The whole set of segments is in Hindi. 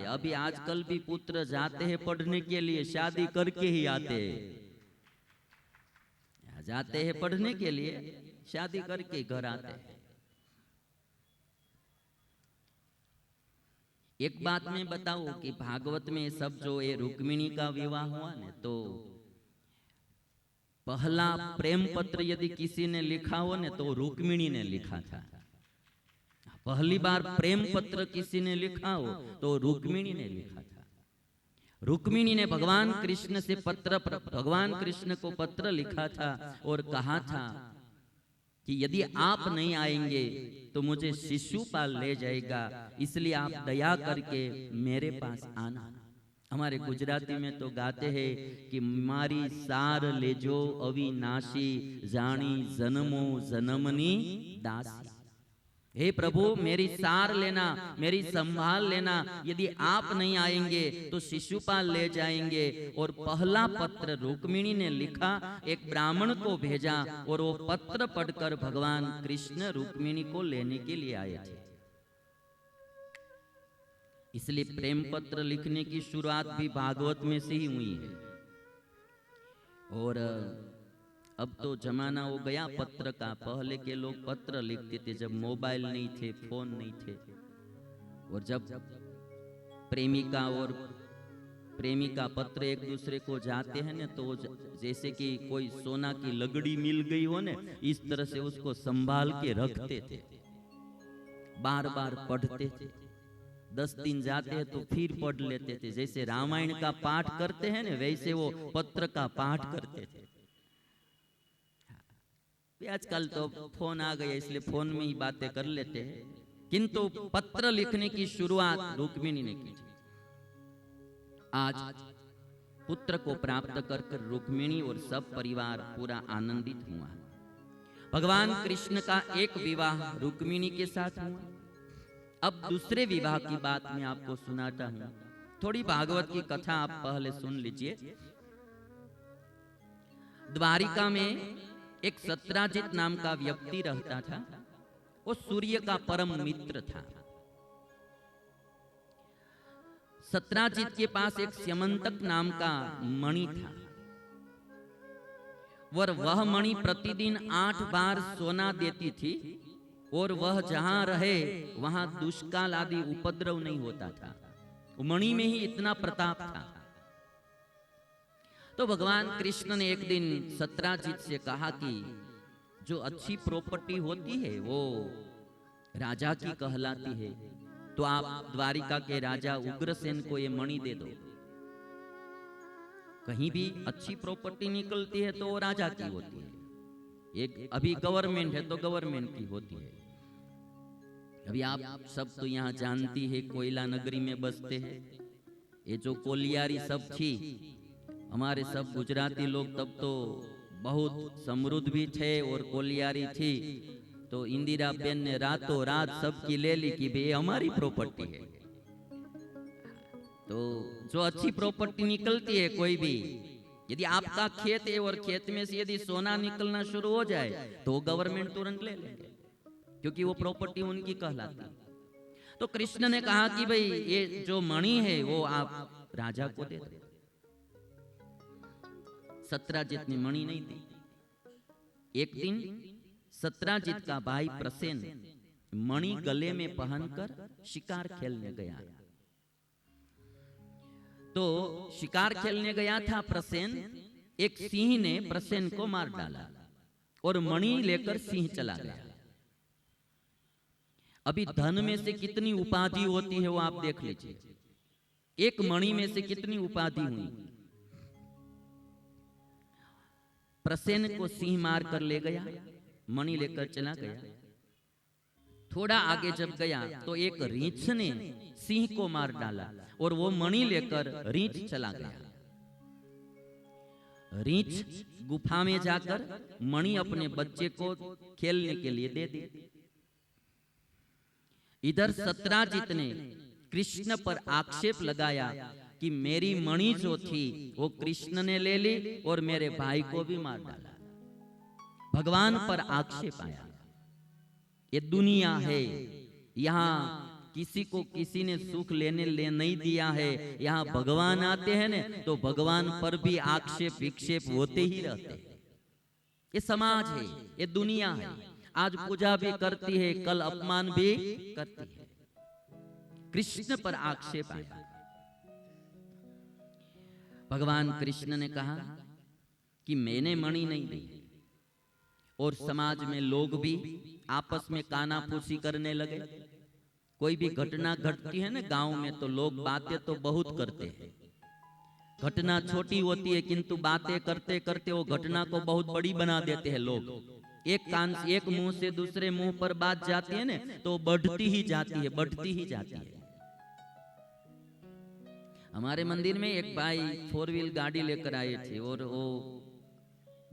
है। अभी आजकल भी पुत्र जाते हैं पढ़ने के लिए, शादी करके ही आते हैं। जाते हैं पढ़ने के लिए, शादी करके घर आते हैं। एक बात मैं बताऊं कि भागवत में सब जो ये रुक्मिणी का विवाह हुआ ना, तो पहला प्रेम पत्र यदि किसी ने लिखा हो ने तो रुक्मिणी ने लिखा था। पहली बार प्रेम पत्र किसी ने लिखा हो तो रुक्मिणी ने लिखा था। रुक्मिणी ने भगवान कृष्ण से भगवान कृष्ण को पत्र लिखा था और कहा था कि यदि आप नहीं आएंगे तो मुझे शिशुपाल ले जाएगा, इसलिए आप दया करके मेरे पास आना। हमारे गुजराती में तो गाते हैं कि मारी सार लेजो अविनाशी, जानी जन्मो जन्मनी दासी। हे प्रभु, मेरी सार लेना, मेरी संभाल लेना। यदि आप नहीं आएंगे तो शिशुपाल ले जाएंगे। और पहला पत्र रुक्मिणी ने लिखा, एक ब्राह्मण को भेजा और वो पत्र पढ़कर भगवान कृष्ण रुक्मिणी को लेने के लिए आए थे। इसलिए प्रेम पत्र लिखने की शुरुआत भी भागवत में से ही हुई है। और अब तो जमाना हो गया पत्र का। पहले के लोग पत्र लिखते थे जब मोबाइल नहीं थे, फोन नहीं थे। और जब प्रेमिका और प्रेमिका पत्र एक दूसरे को जाते हैं ना, तो जैसे कि कोई सोना की लगड़ी मिल गई हो ना, इस तरह से उसको संभाल के रखते थे, बार बार पढ़ते थे। 10 दिन जाते हैं तो फिर पढ़ लेते थे। जैसे रामायण का पाठ करते हैं ना, वैसे वो पत्र का पाठ करते थे। आजकल तो फोन आ गया, इसलिए फोन में ही बातें कर लेते हैं, किंतु पत्र लिखने की शुरुआत रुक्मिणी ने की। आज पुत्र को प्राप्त कर रुक्मिणी और सब परिवार पूरा आनंदित हुआ। भगवान कृष्ण का एक विवाह रुक्मिणी के साथ हुआ। अब दूसरे विवाह की बात मैं आपको सुनाता हूं। थोड़ी भागवत की कथा आप पहले सुन लीजिए। द्वारिका में एक सत्राजित नाम का व्यक्ति रहता था। वो सूर्य का परम मित्र था। सत्राजित के पास एक स्यमंतक नाम का मणि था। वह मणि प्रतिदिन 8 बार सोना देती थी और वह जहां रहे वहां दुष्काल आदि उपद्रव नहीं होता था। मणि में ही इतना प्रताप था। तो भगवान कृष्ण ने एक दिन सत्राजित से कहा कि जो अच्छी प्रॉपर्टी होती है वो राजा की कहलाती है, तो आप द्वारिका के राजा उग्रसेन को ये मणि दे दो। कहीं भी अच्छी प्रॉपर्टी निकलती है तो वो राजा की होती है। एक अभी गवर्नमेंट है तो गवर्नमेंट की होती है। अभी आप सब तो यहाँ जानती है, कोयला नगरी में बसते हैं। ये जो कोलियारी सब थी, हमारे सब गुजराती लोग तब तो बहुत समृद्ध भी थे और कोलियारी थी। तो इंदिरा बेन ने रातों रात सबकी ले ली कि भाई हमारी प्रॉपर्टी है। तो जो अच्छी प्रॉपर्टी निकलती है, कोई भी यदि आपका खेत है और खेत में से यदि सोना निकलना शुरू हो जाए तो गवर्नमेंट तुरंत ले लेंगे, क्योंकि वो प्रॉपर्टी उनकी कहलाती। तो कृष्ण ने कहा कि भाई ये जो मणि है वो आप राजा को दे दो। सत्राजित ने मणि नहीं दी। एक दिन सत्राजित का भाई प्रसेन मणि गले में पहनकर शिकार खेलने गया। तो शिकार खेलने गया था प्रसेन। एक सिंह ने प्रसेन को मार डाला और मणि लेकर सिंह चला गया। अभी धन में से कितनी उपाधि होती है वो आप देख लीजिए। एक मणि में से कितनी उपाधि हुई। प्रसेन को सिंह मार कर ले गया, मणि लेकर चला गया। थोड़ा आगे जब गया तो एक रीछ ने सिंह को मार डाला और वो मणि लेकर रीछ चला गया। रीछ गुफा में जाकर मणि अपने बच्चे को खेलने के लिए दे दी। इधर सत्राजित ने कृष्ण पर आक्षेप लगाया कि मेरी मणि जो थी वो कृष्ण ने ले ली और मेरे भाई को भी मार डाला। भगवान पर आक्षेप आया। ये दुनिया है, यहाँ किसी को किसी ने सुख लेने ले नहीं दिया है। यहाँ भगवान आते हैं न तो भगवान पर भी आक्षेप विक्षेप होते ही रहते हैं। ये समाज है, ये दुनिया है। आज पूजा भी करती है, कल अपमान भी करती है। कृष्ण पर आक्षेप आया। भगवान कृष्ण ने कहा कि मैंने मणि नहीं दी, और समाज में लोग भी आपस में कानाफूसी करने लगे। कोई भी घटना घटती है ना गांव में तो लोग बातें तो बहुत करते हैं। घटना छोटी होती है किंतु बातें करते करते वो घटना को बहुत बड़ी बना देते हैं लोग। एक कान एक मुंह से दूसरे मुंह पर बात जाती है ना तो बढ़ती ही जाती है, बढ़ती ही जाती है। हमारे मंदिर में एक भाई 4 व्हील गाड़ी लेकर आए थे और वो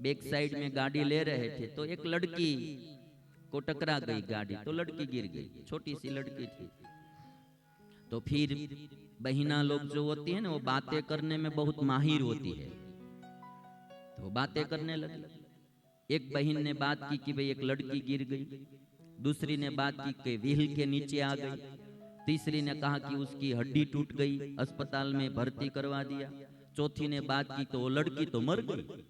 बैक साइड में गाड़ी ले रहे थे तो एक लड़की को टकरा गई गाड़ी, तो लड़की गिर गई। छोटी सी लड़की थी। तो फिर बहिना लोग जो होती है ना वो बातें करने में बहुत माहिर होती है, तो वो बातें करने लगी। एक बहन ने बात की कि भाई एक लड़की गिर गई, दूसरी ने बात की कि व्हील के नीचे आ गई, तीसरी ने कहा कि उसकी हड्डी टूट गई, अस्पताल में भर्ती करवा दिया, चौथी ने बात की तो वो लड़की तो मर गई।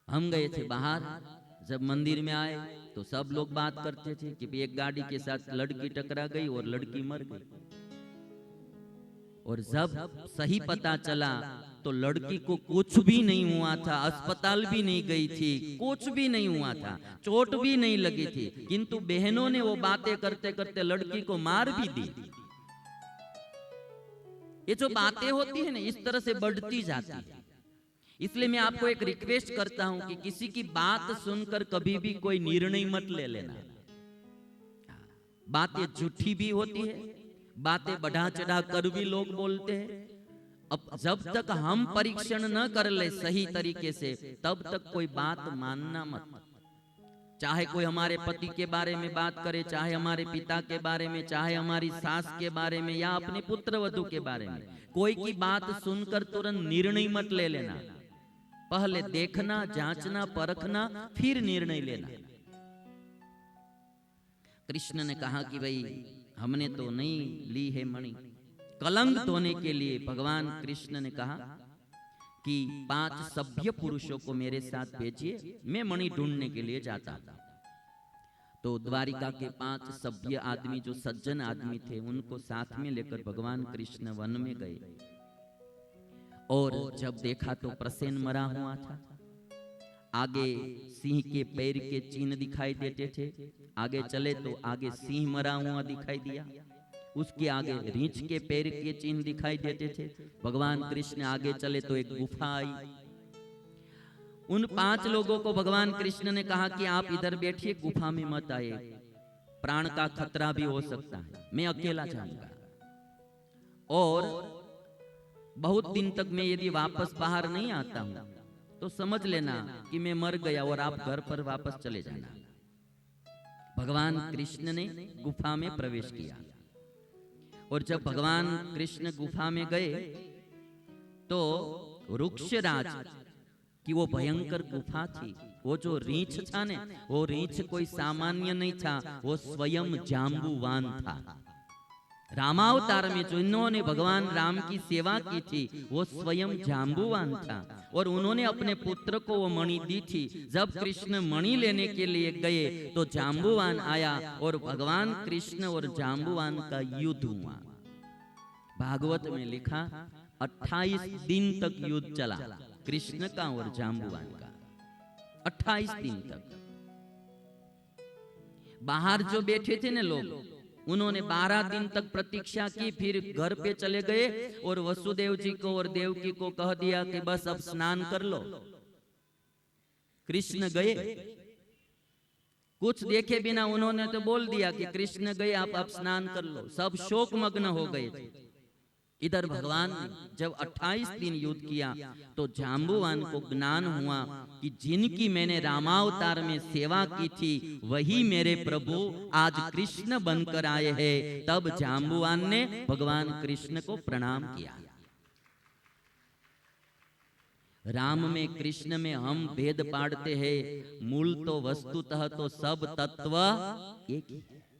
हम गए थे बाहर, जब मंदिर में आए तो सब लोग बात करते थे कि एक गाड़ी के साथ लड़की टकरा गई और लड़की मर गई। और जब सही पता चला तो लड़की को कुछ भी नहीं हुआ था, अस्पताल भी नहीं गई थी, कुछ भी नहीं हुआ था, चोट भी नहीं लगी थी, किंतु बहनों ने वो बातें करते करते लड़की को मार भी दी। ये जो बातें होती है ना इस तरह से बढ़ती जाती है। इसलिए मैं आपको एक रिक्वेस्ट करता हूं कि किसी की बात सुनकर कभी भी कोई निर्णय मत ले लेना। बातें झूठी भी होती है, बातें बढ़ा चढ़ा कर भी लोग बोलते हैं। अब जब तक हम परीक्षण न कर ले सही तरीके से तब तक कोई बात मानना मत। चाहे कोई हमारे पति के बारे में बात करे, चाहे हमारे पिता के बारे में, चाहे हमारी सास के बारे में या अपने पुत्र वधू के बारे में, कोई की बात सुनकर तुरंत निर्णय मत ले लेना। पहले देखना, जांचना, परखना, फिर निर्णय लेना। कृष्ण ने कहा कि भाई हमने तो नहीं ली है मणि। कलंक धोने के लिए भगवान कृष्ण ने कहा कि 5 सभ्य पुरुषों को मेरे साथ भेजिए, मैं मणि ढूंढने के लिए जाता था। तो द्वारिका के 5 सभ्य आदमी जो सज्जन आदमी थे उनको साथ में लेकर भगवान कृष्ण वन में गए और जब देखा तो प्रसेन मरा हुआ था। आगे सिंह के पैर के चिन्ह दिखाई देते थे, आगे चले तो आगे सिंह मरा हुआ दिखाई दिया, उसके आगे रीछ के पैर के चिन्ह दिखाई देते थे। भगवान कृष्ण आगे चले तो एक गुफा आई। उन 5 लोगों को भगवान कृष्ण ने कहा कि आप इधर बैठिए, गुफा में मत आए, प्राण का खतरा भी हो सकता है, मैं अकेला जाऊंगा और बहुत दिन तक मैं यदि वापस बाहर नहीं आता हूं तो समझ लेना कि मैं मर गया और आप घर पर वापस चले जाना। भगवान कृष्ण ने गुफा में प्रवेश किया और जब भगवान कृष्ण गुफा में गए तो वृक्षराज की वो भयंकर गुफा थी। वो जो रीछ था ने, वो रीछ कोई सामान्य नहीं था, वो स्वयं जाम्बुवान था। रामावतार में जो इन्होंने भगवान राम की सेवा की थी वो स्वयं जाम्बुवान था और उन्होंने अपने पुत्र को वो मणि दी थी। जब कृष्ण मणि लेने के लिए गए तो जाम्बुवान आया और भगवान कृष्ण और जाम्बुवान का युद्ध हुआ। भागवत में लिखा 28 दिन तक युद्ध चला कृष्ण का और जाम्बुवान का, 28 दिन तक। बाहर जो बैठे थे ना लोग, उन्होंने 12 दिन तक प्रतीक्षा की, फिर घर पे चले गए और वसुदेव जी को और देवकी को कह दिया कि बस अब स्नान कर लो। कृष्ण गए, कुछ देखे बिना उन्होंने तो बोल दिया कि कृष्ण गए, आप अब स्नान कर लो। सब शोक मग्न हो गए थे। इधर भगवान ने जब 28 दिन युद्ध किया तो जाम्बुवान को ज्ञान हुआ कि जिनकी मैंने रामावतार में सेवा की थी वही मेरे प्रभु आज कृष्ण बनकर आए हैं। तब जाम्बुवान ने भगवान कृष्ण को प्रणाम किया। राम में कृष्ण में हम भेद पाड़ते हैं, मूल तो वस्तुतः तो सब तत्व एक ही है।